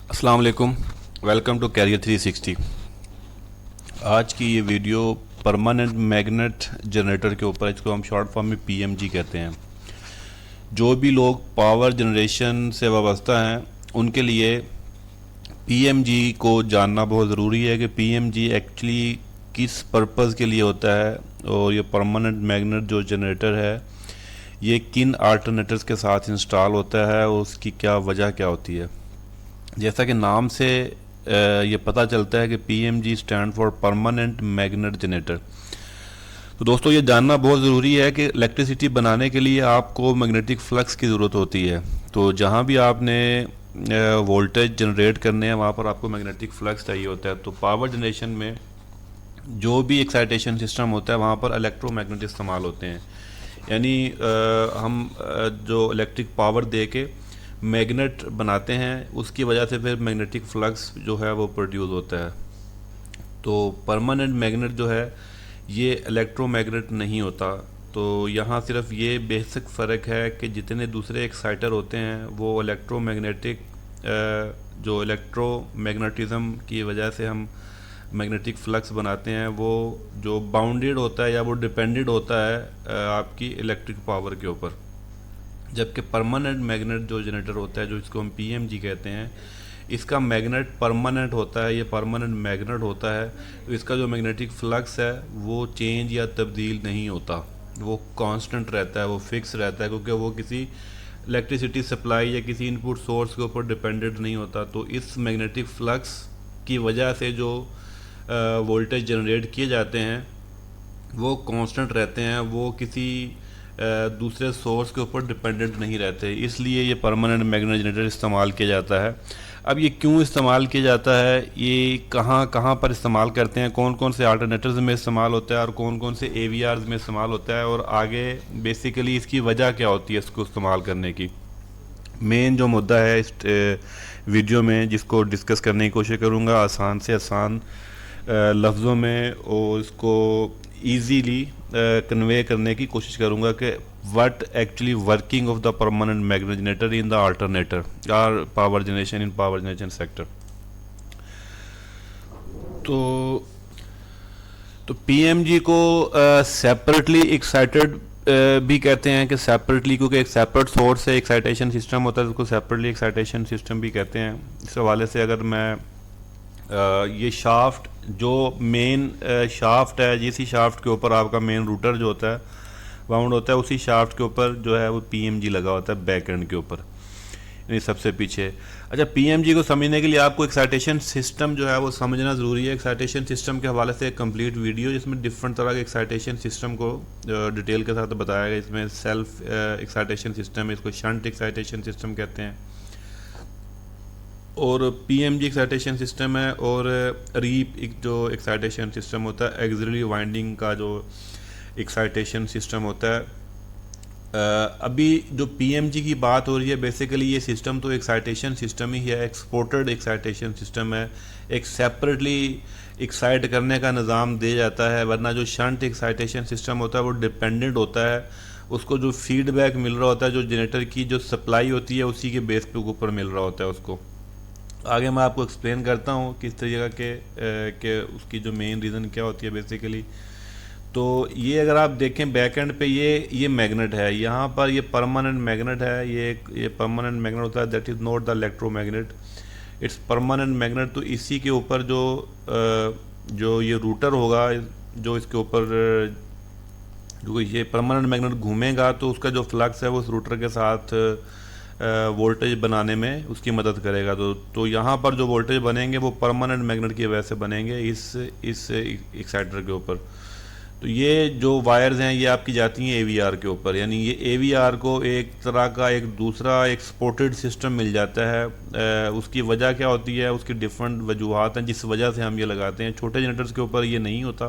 अस्सलाम वालेकुम। Welcome to career 360। आज की ये वीडियो परमानेंट मैग्नेट जनरेटर के ऊपर है, इसको हम शॉर्ट फॉर्म में पीएमजी कहते हैं। जो भी लोग पावर जनरेशन से वाबस्ता हैं उनके लिए पीएमजी को जानना बहुत ज़रूरी है कि पीएमजी एक्चुअली किस पर्पज़ के लिए होता है और ये परमानेंट मैग्नेट जो जनरेटर है ये किन अल्टरनेटर्स के साथ इंस्टॉल होता है और उसकी क्या वजह क्या होती है। जैसा कि नाम से ये पता चलता है कि PMG stand for permanent magnet generator. तो दोस्तों ये जानना बहुत ज़रूरी है कि इलेक्ट्रिसिटी बनाने के लिए आपको मैग्नेटिक फ्लक्स की ज़रूरत होती है। तो जहाँ भी आपने वोल्टेज जनरेट करने हैं वहाँ पर आपको मैग्नेटिक फ्लक्स चाहिए होता है। तो पावर जनरेशन में जो भी एक्साइटेशन सिस्टम होता है वहाँ पर इलेक्ट्रोमैग्नेट इस्तेमाल होते हैं। यानी हम जो इलेक्ट्रिक पावर दे के मैग्नेट बनाते हैं उसकी वजह से फिर मैग्नेटिक फ्लक्स जो है वो प्रोड्यूस होता है। तो परमानेंट मैग्नेट जो है ये इलेक्ट्रोमैग्नेट नहीं होता। तो यहाँ सिर्फ ये बेसिक फ़र्क है कि जितने दूसरे एक्साइटर होते हैं वो इलेक्ट्रोमैग्नेटिक जो इलेक्ट्रोमैग्नेटिज़्म की वजह से हम मैग्नेटिक फ्लक्स बनाते हैं वो जो बाउंडेड होता है या वो डिपेंडेड होता है आपकी इलेक्ट्रिक पावर के ऊपर। जबकि परमानेंट मैग्नेट जो जनरेटर होता है जो इसको हम पीएमजी कहते हैं इसका मैग्नेट परमानेंट होता है, ये परमानेंट मैग्नेट होता है। तो इसका जो मैग्नेटिक फ्लक्स है वो चेंज या तब्दील नहीं होता, वो कांस्टेंट रहता है, वो फिक्स रहता है, क्योंकि वो किसी इलेक्ट्रिसिटी सप्लाई या किसी इनपुट सोर्स के ऊपर डिपेंडेंट नहीं होता। तो इस मैग्नेटिक फ्लक्स की वजह से जो वोल्टेज जनरेट किए जाते हैं वो कांस्टेंट रहते हैं, वो किसी दूसरे सोर्स के ऊपर डिपेंडेंट नहीं रहते। इसलिए ये परमानेंट मैग्नेट जनरेटर इस्तेमाल किया जाता है। अब ये क्यों इस्तेमाल किया जाता है, ये कहाँ कहाँ पर इस्तेमाल करते हैं, कौन कौन से अल्टरनेटर्स में इस्तेमाल होता है और कौन कौन से एवीआरस में इस्तेमाल होता है, और आगे बेसिकली इसकी वजह क्या होती है इसको इस्तेमाल करने की। मेन जो मुद्दा है इस वीडियो में जिसको डिस्कस करने की कोशिश करूँगा आसान से आसान लफ्ज़ों में और इसको ईजीली कन्वे करने की कोशिश करूँगा कि what actually working of the permanent magnet generator in the alternator और power generation in power generation sector. तो पीएमजी को सेपरेटली एक्साइटेड भी कहते हैं कि सेपरेटली, क्योंकि एक सेपरेट सोर्स से एक्साइटेशन सिस्टम होता है उसको सेपरेटली एक्साइटेशन सिस्टम भी कहते हैं। इस हवाले से अगर मैं ये शाफ्ट जो मेन शाफ्ट है, जिस शाफ्ट के ऊपर आपका मेन रूटर जो होता है वाउंड होता है उसी शाफ्ट के ऊपर जो है वो पीएमजी लगा होता है बैक एंड के ऊपर, यानी सबसे पीछे। अच्छा, पीएमजी को समझने के लिए आपको एक्साइटेशन सिस्टम जो है वो समझना ज़रूरी है। एक्साइटेशन सिस्टम के हवाले से एक कंप्लीट वीडियो जिसमें डिफरेंट तरह के एक्साइटेशन सिस्टम को डिटेल के साथ बताया गया। इसमें सेल्फ एक्साइटेशन सिस्टम है, इसको शंट एक्साइटेशन सिस्टम कहते हैं, और पीएमजी एक्साइटेशन सिस्टम है, और रीप जो एक्साइटेशन सिस्टम होता है, एक्सिलरी वाइंडिंग का जो एक्साइटेशन सिस्टम होता है। अभी जो पीएमजी की बात हो रही है बेसिकली ये सिस्टम तो एक्साइटेशन सिस्टम ही है, एक्सपोर्टेड एक्साइटेशन सिस्टम है, एक सेपरेटली एक्साइट करने का निज़ाम दे जाता है। वरना जो शंट एक्साइटेशन सिस्टम होता है वो डिपेंडेंट होता है, उसको जो फीडबैक मिल रहा होता है, जो जनरेटर की जो सप्लाई होती है उसी के बेस पे ऊपर मिल रहा होता है उसको। आगे मैं आपको एक्सप्लेन करता हूँ किस तरीके के उसकी जो मेन रीज़न क्या होती है बेसिकली। तो ये अगर आप देखें बैक एंड पे ये मैग्नेट है, यहाँ पर ये परमानेंट मैग्नेट है, ये परमानेंट मैग्नेट होता है, that is not the electromagnet, it's permanent magnet. तो इसी के ऊपर जो ये रूटर होगा, जो इसके ऊपर जो ये परमानेंट मैग्नेट घूमेगा तो उसका जो फ्लक्स है वो उस रूटर के साथ वोल्टेज बनाने में उसकी मदद करेगा। तो यहाँ पर जो वोल्टेज बनेंगे वो परमानेंट मैग्नेट की वजह से बनेंगे इस एक्साइटर के ऊपर। तो ये जो वायर्स हैं ये आपकी जाती हैं एवीआर के ऊपर, यानी ये एवीआर को एक तरह का एक दूसरा एक्सपोर्टेड सिस्टम मिल जाता है। उसकी वजह क्या होती है, उसकी डिफरेंट वजूहत हैं जिस वजह से हम ये लगाते हैं। छोटे जनरेटर्स के ऊपर ये नहीं होता,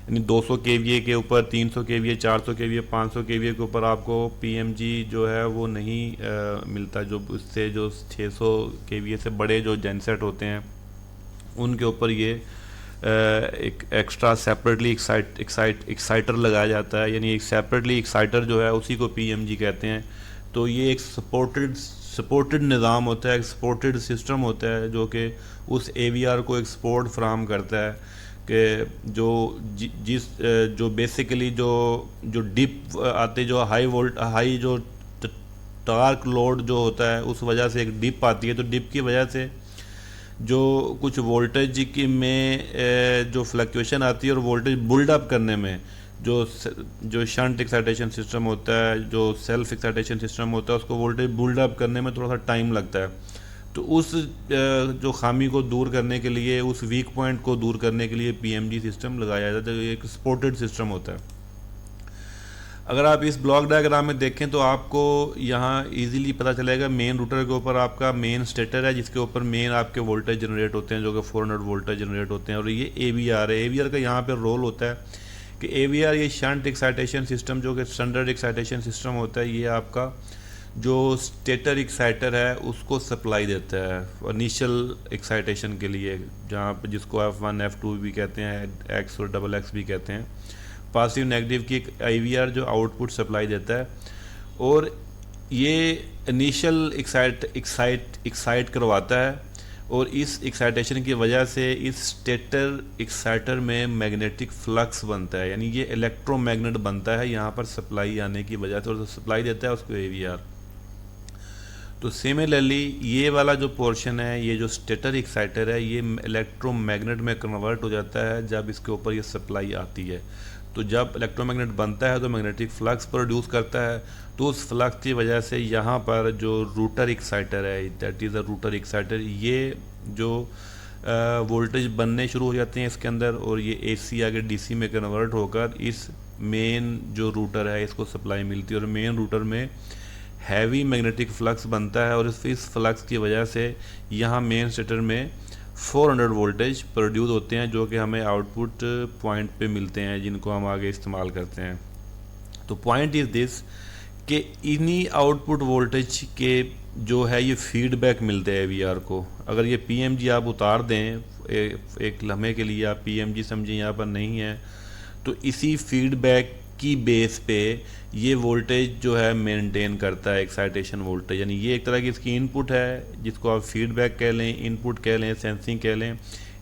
यानी 200 केवीए के ऊपर, 300 केवीए, 400 केवीए, 500 केवीए के ऊपर आपको पीएमजी जो है वो नहीं मिलता। जो उससे जो 600 केवीए से बड़े जो जेनसेट होते हैं उनके ऊपर ये एक एक्स्ट्रा सेपरेटली एक्साइटर लगाया जाता है, यानी एक सेपरेटली एक्साइटर जो है उसी को पीएमजी कहते हैं। तो ये एक सपोर्टेड निज़ाम होता है, एक सपोर्टेड सिस्टम होता है जो कि उस एवीआर को एक सपोर्ट फ्राहम करता है कि जो बेसिकली जो डिप आते, जो हाई जो टार्क लोड जो होता है उस वजह से एक डिप आती है, तो डिप की वजह से जो कुछ वोल्टेज की में जो फ्लक्चुएशन आती है और वोल्टेज बिल्डअप करने में जो शंट एक्साइटेशन सिस्टम होता है, जो सेल्फ एक्साइटेशन सिस्टम होता है, उसको वोल्टेज बिल्डअप करने में थोड़ा सा टाइम लगता है। तो उस जो खामी को दूर करने के लिए, उस वीक पॉइंट को दूर करने के लिए पीएमजी सिस्टम लगाया जाता है, जो एक सपोर्टेड सिस्टम होता है। अगर आप इस ब्लॉक डायग्राम में देखें तो आपको यहाँ इजीली पता चलेगा मेन रूटर के ऊपर आपका मेन स्टेटर है, जिसके ऊपर मेन आपके वोल्टेज जनरेट होते हैं, जो कि 400 वोल्टेज जनरेट होते हैं। और ये एवीआर है। एवीआर का यहाँ पे रोल होता है कि एवीआर ये शंट एक्साइटेशन सिस्टम, जो कि स्टैंडर्ड एक्साइटेशन सिस्टम होता है, ये आपका जो स्टेटर एक्साइटर है उसको सप्लाई देता है इनिशियल एक्साइटेशन के लिए, जहाँ पे जिसको F1 F2 भी कहते हैं, X और XX भी कहते हैं। पॉजिटिव नेगेटिव की एक आईवीआर जो आउटपुट सप्लाई देता है, और ये इनिशियल एक्साइट करवाता है, और इस एक्साइटेशन की वजह से इस स्टेटर एक्साइटर में मैग्नेटिक फ्लक्स बनता है, यानी ये इलेक्ट्रोमैग्नेट बनता है यहाँ पर सप्लाई आने की वजह से, और सप्लाई देता है उसको एवीआर। तो सिमिलरली ये वाला जो पोर्शन है, ये जो स्टेटर एक्साइटर है, ये इलेक्ट्रोमैग्नेट में कन्वर्ट हो जाता है जब इसके ऊपर ये सप्लाई आती है। तो जब इलेक्ट्रोमैग्नेट बनता है तो मैग्नेटिक फ्लक्स प्रोड्यूस करता है, तो उस फ्लक्स की वजह से यहाँ पर जो रूटर एक्साइटर है, that is a router exciter, ये जो वोल्टेज बनने शुरू हो जाते हैं इसके अंदर, और ये एसी आगे डीसी में कन्वर्ट होकर इस मेन जो रूटर है इसको सप्लाई मिलती है, और मेन रूटर में हैवी मैग्नेटिक फ्लक्स बनता है, और इस फ्लक्स की वजह से यहाँ मेन स्टेटर में 400 वोल्टेज प्रोड्यूस होते हैं, जो कि हमें आउटपुट पॉइंट पे मिलते हैं, जिनको हम आगे इस्तेमाल करते हैं। तो पॉइंट इज़ दिस कि इन्हीं आउटपुट वोल्टेज के जो है ये फीडबैक मिलते हैं वीआर को। अगर ये पीएमजी आप उतार दें एक लम्हे के लिए, आप पीएमजी समझें यहाँ पर नहीं है, तो इसी फीडबैक की बेस पे ये वोल्टेज जो है मेंटेन करता है एक्साइटेशन वोल्टेज, यानी ये एक तरह की इसकी इनपुट है, जिसको आप फीडबैक कह लें, इनपुट कह लें, सेंसिंग कह लें।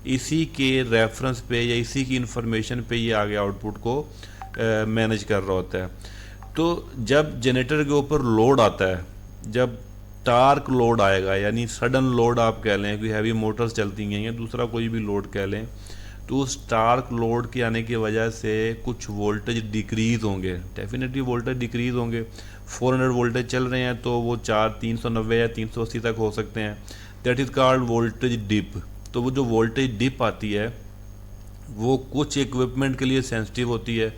इसी के रेफरेंस पे या इसी की इंफॉर्मेशन पे ये आगे आउटपुट को मैनेज कर रहा होता है। तो जब जनरेटर के ऊपर लोड आता है, जब टार्क लोड आएगा, यानी सडन लोड आप कह लें, कोई हैवी मोटर्स चलती हैं या दूसरा कोई भी लोड कह लें, तो उस टार्क लोड के आने की वजह से कुछ वोल्टेज डिक्रीज़ होंगे, डेफिनेटली वोल्टेज डिक्रीज़ होंगे। 400 वोल्टेज चल रहे हैं तो वो 390 या 380 तक हो सकते हैं, that is called voltage dip. तो वो जो वोल्टेज डिप आती है वो कुछ इक्विपमेंट के लिए सेंसिटिव होती है,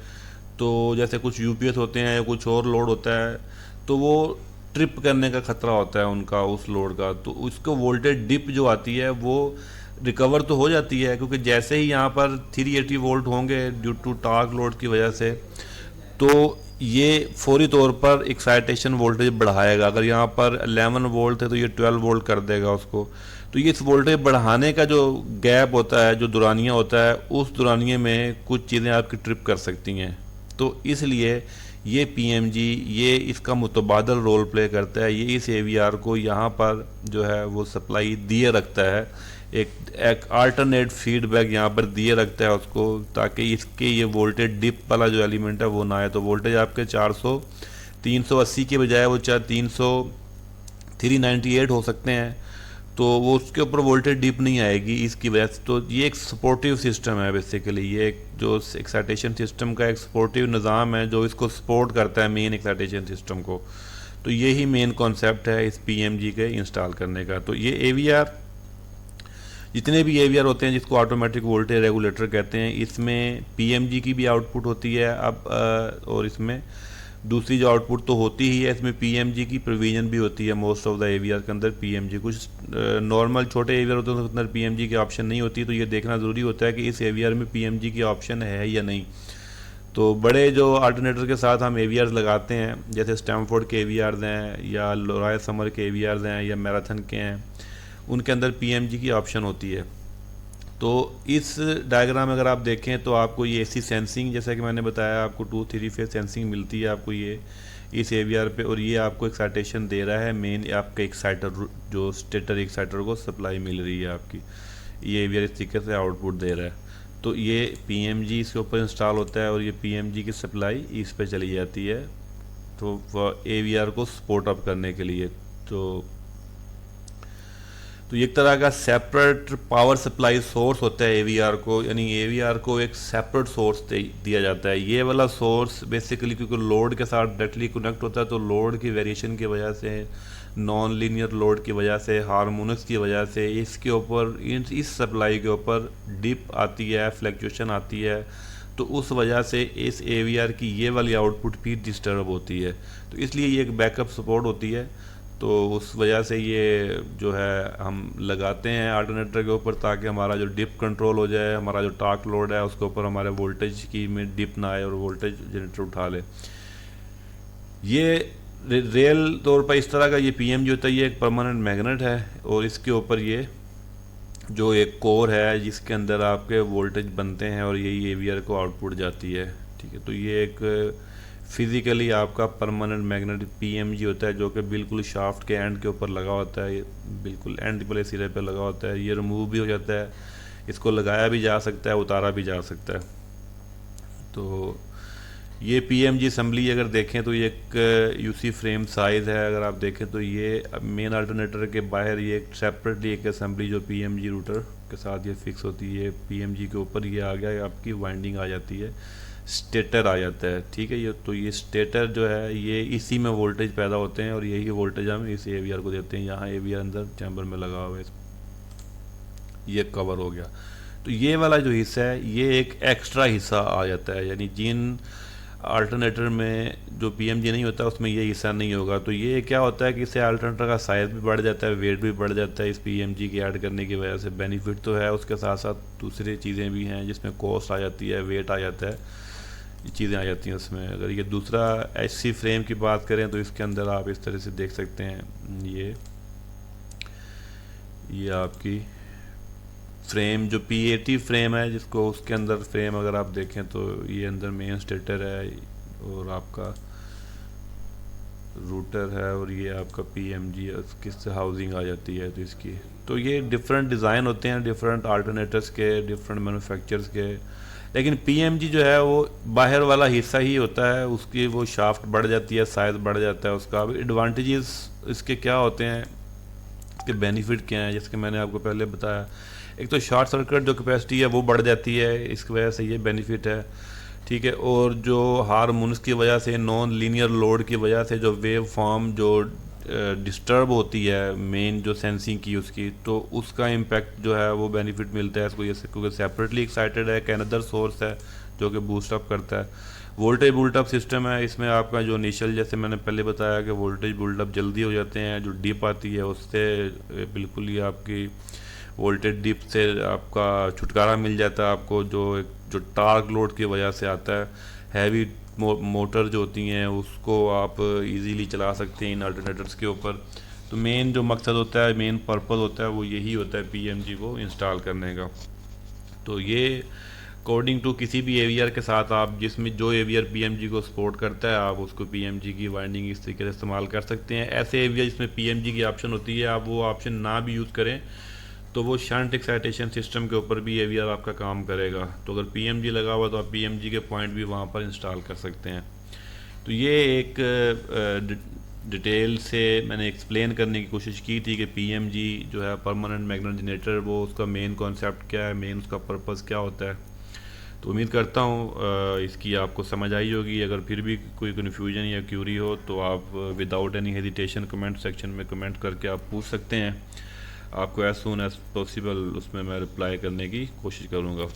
तो जैसे कुछ यूपीएस होते हैं या कुछ और लोड होता है, तो वो ट्रिप करने का ख़तरा होता है उनका, उस लोड का। तो उसको वोल्टेज डिप जो आती है वो रिकवर तो हो जाती है, क्योंकि जैसे ही यहाँ पर 380 वोल्ट होंगे ड्यू टू टार्क लोड की वजह से, तो ये फौरी तौर पर एक्साइटेशन वोल्टेज बढ़ाएगा। अगर यहाँ पर 11 वोल्ट है तो ये 12 वोल्ट कर देगा उसको। तो ये इस वोल्टेज बढ़ाने का जो गैप होता है, जो दुरानिया होता है, उस दुरानिये में कुछ चीज़ें आपकी ट्रिप कर सकती हैं। तो इसलिए ये पीएमजी ये इसका मुतबादल रोल प्ले करता है, ये इस एवीआर को यहाँ पर जो है वो सप्लाई दिए रखता है, एक अल्टरनेट फीडबैक यहाँ पर दिए रखता है उसको, ताकि इसके ये वोल्टेज डिप वाला जो एलिमेंट है वो ना आए। तो वोल्टेज आपके 380 के बजाय वो 398 हो सकते हैं, तो वो उसके ऊपर वोल्टेज डिप नहीं आएगी इसकी वजह से। तो ये एक सपोर्टिव सिस्टम है बेसिकली, ये एक जो एक्साइटेशन सिस्टम का एक सपोर्टिव निज़ाम है जो इसको सपोर्ट करता है मेन एक्साइटेशन सिस्टम को। तो यही मेन कॉन्सेप्ट है इस पीएमजी के इंस्टॉल करने का। तो ये एवीआर, जितने भी एवीआर होते हैं जिसको ऑटोमेटिक वोल्टेज रेगुलेटर कहते हैं, इसमें पीएमजी की भी आउटपुट होती है अब, और इसमें दूसरी जो आउटपुट तो होती ही है, इसमें पीएमजी की प्रोविजन भी होती है। मोस्ट ऑफ द एवीआर के अंदर पीएमजी, कुछ नॉर्मल छोटे एवीआर होते हैं तो उसके अंदर पीएमजी की ऑप्शन नहीं होती। तो ये देखना ज़रूरी होता है कि इस एवीआर में पीएमजी की ऑप्शन है या नहीं। तो बड़े जो अल्टरनेटर के साथ हम एवीआर लगाते हैं, जैसे स्टैमफोर्ड के एवीआर हैं या लॉयड समर के एवीआर हैं या मैराथन के हैं, उनके अंदर पीएमजी की ऑप्शन होती है। तो इस डायग्राम में अगर आप देखें तो आपको ये एसी सेंसिंग, जैसा कि मैंने बताया आपको 2-3 फेज सेंसिंग मिलती है आपको। ये इस AVR पे, और ये आपको एक्साइटेशन दे रहा है मेन आपका एक्साइटर, जो स्टेटर एक्साइटर को सप्लाई मिल रही है आपकी, ये AVR इस तरीके से आउटपुट दे रहा है। तो ये PMG इसके ऊपर इंस्टॉल होता है और ये PMG की सप्लाई इस पे चली जाती है, तो AVR को सपोर्ट अप करने के लिए। तो एक तरह का सेपरेट पावर सप्लाई सोर्स होता है AVR को, यानी AVR को एक सेपरेट सोर्स दिया जाता है। ये वाला सोर्स बेसिकली क्योंकि लोड के साथ डायरेक्टली कनेक्ट होता है, तो लोड की वेरिएशन की वजह से, नॉन लीनियर लोड की वजह से, हार्मोनिक्स की वजह से इसके ऊपर, इस सप्लाई के ऊपर डिप आती है, फ्लक्चुएशन आती है, तो उस वजह से इस AVR की ये वाली आउटपुट भी डिस्टर्ब होती है। तो इसलिए ये एक बैकअप सपोर्ट होती है, तो उस वजह से ये जो है हम लगाते हैं अल्टरनेटर के ऊपर, ताकि हमारा जो डिप कंट्रोल हो जाए, हमारा जो टॉर्क लोड है उसके ऊपर हमारे वोल्टेज की में डिप ना आए और वोल्टेज जनरेटर उठा ले। ये रियल तौर पर इस तरह का ये PMG होता है, ये एक परमानेंट मैग्नेट है, और इसके ऊपर ये जो एक कोर है जिसके अंदर आपके वोल्टेज बनते हैं और यही AVR को आउटपुट जाती है। ठीक है, तो ये एक फिज़िकली आपका परमानेंट मैग्नेटिक PMG होता है, जो कि बिल्कुल शाफ्ट के एंड के ऊपर लगा होता है, बिल्कुल एंड वाले सिरे पे लगा होता है। ये रिमूव भी हो जाता है, इसको लगाया भी जा सकता है, उतारा भी जा सकता है। तो ये PMG असम्बली अगर देखें तो ये एक UC फ्रेम साइज़ है। अगर आप देखें तो ये मेन अल्टरनेटर के बाहर ये एक सेपरेटली एक असम्बली जो PMG रूटर के साथ ये फिक्स होती है, PMG के ऊपर ये आ गया, आपकी वाइंडिंग आ जाती है, स्टेटर आ जाता है। ठीक है, ये तो ये स्टेटर जो है ये इसी में वोल्टेज पैदा होते हैं और यही वोल्टेज हम इस AVR को देते हैं। यहाँ AVR अंदर चैम्बर में लगा हुआ है, ये कवर हो गया। तो ये वाला जो हिस्सा है ये एक एक्स्ट्रा हिस्सा आ जाता है, यानी जिन अल्टरनेटर में जो PMG नहीं होता उसमें ये हिस्सा नहीं होगा। तो ये क्या होता है कि इससे अल्टरनेटर का साइज़ भी बढ़ जाता है, वेट भी बढ़ जाता है इस PMG के ऐड करने की वजह से। बेनिफिट तो है, उसके साथ साथ दूसरी चीज़ें भी हैं जिसमें कॉस्ट आ जाती है, वेट आ जाता है, ये चीज़ें आ जाती हैं उसमें। अगर ये दूसरा HC फ्रेम की बात करें तो इसके अंदर आप इस तरह से देख सकते हैं, ये आपकी फ्रेम जो P80 फ्रेम है जिसको, उसके अंदर फ्रेम अगर आप देखें तो ये अंदर मेन स्टेटर है और आपका रूटर है और ये आपका PMG किससे हाउसिंग आ जाती है। तो इसकी तो ये डिफरेंट डिज़ाइन होते हैं डिफरेंट अल्टरनेटर्स के, डिफरेंट मैन्युफैक्चरर्स के, लेकिन PMG जो है वो बाहर वाला हिस्सा ही होता है, उसकी वो शाफ्ट बढ़ जाती है, साइज़ बढ़ जाता है उसका। अब एडवांटेजेस इसके क्या होते हैं, इसके बेनिफिट क्या हैं, जैसे कि मैंने आपको पहले बताया, एक तो शॉर्ट सर्किट जो कैपेसिटी है वो बढ़ जाती है, इसकी वजह से ये बेनिफिट है। ठीक है, और जो हार्मोनिक्स की वजह से, नॉन लीनियर लोड की वजह से जो वेव फॉर्म जो डिस्टर्ब होती है मेन जो सेंसिंग की उसकी, तो उसका इम्पैक्ट जो है वो बेनिफिट मिलता है इसको, जैसे क्योंकि सेपरेटली एक्साइटेड है, एक अनदर सोर्स है जो कि बूस्ट अप करता है। वोल्टेज बुल्ट अप सिस्टम है, इसमें आपका जो इनिशियल, जैसे मैंने पहले बताया कि वोल्टेज बुल्ट अप जल्दी हो जाते हैं, जो डिप आती है उससे बिल्कुल ही आपकी वोल्टेज डिप से आपका छुटकारा मिल जाता है आपको, जो टार्क लोड की वजह से आता है। हैवी मोटर जो होती हैं उसको आप इजीली चला सकते हैं इन अल्टरनेटर्स के ऊपर। तो मेन जो मकसद होता है, मेन पर्पस होता है वो यही होता है PMG को इंस्टॉल करने का। तो ये अकॉर्डिंग टू किसी भी AVR के साथ आप जिसमें जो AVR PMG को सपोर्ट करता है, आप उसको PMG की वाइंडिंग इस तरीके से इस्तेमाल कर सकते हैं। ऐसे AVR जिसमें PMG की ऑप्शन होती है, आप वो ऑप्शन ना भी यूज़ करें तो वो शंट एक्साइटेशन सिस्टम के ऊपर भी AVR आपका काम करेगा। तो अगर PMG लगा हुआ तो आप PMG के पॉइंट भी वहाँ पर इंस्टॉल कर सकते हैं। तो ये एक डिटेल से मैंने एक्सप्लेन करने की कोशिश की थी कि PMG जो है परमानेंट मैग्नेट जनरेटर, वो उसका मेन कॉन्सेप्ट क्या है, मेन उसका पर्पस क्या होता है। तो उम्मीद करता हूँ इसकी आपको समझ आई होगी। अगर फिर भी कोई कन्फ्यूजन या क्यूरी हो तो आप without any hesitation comment section में कमेंट करके आप पूछ सकते हैं। आपको एज सून एज पॉसिबल उसमें मैं रिप्लाई करने की कोशिश करूँगा।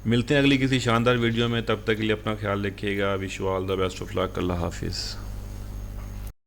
मिलते हैं अगली किसी शानदार वीडियो में, तब तक के लिए अपना ख्याल रखिएगा। Wish you all the best of luck. अल्लाह हाफिज़।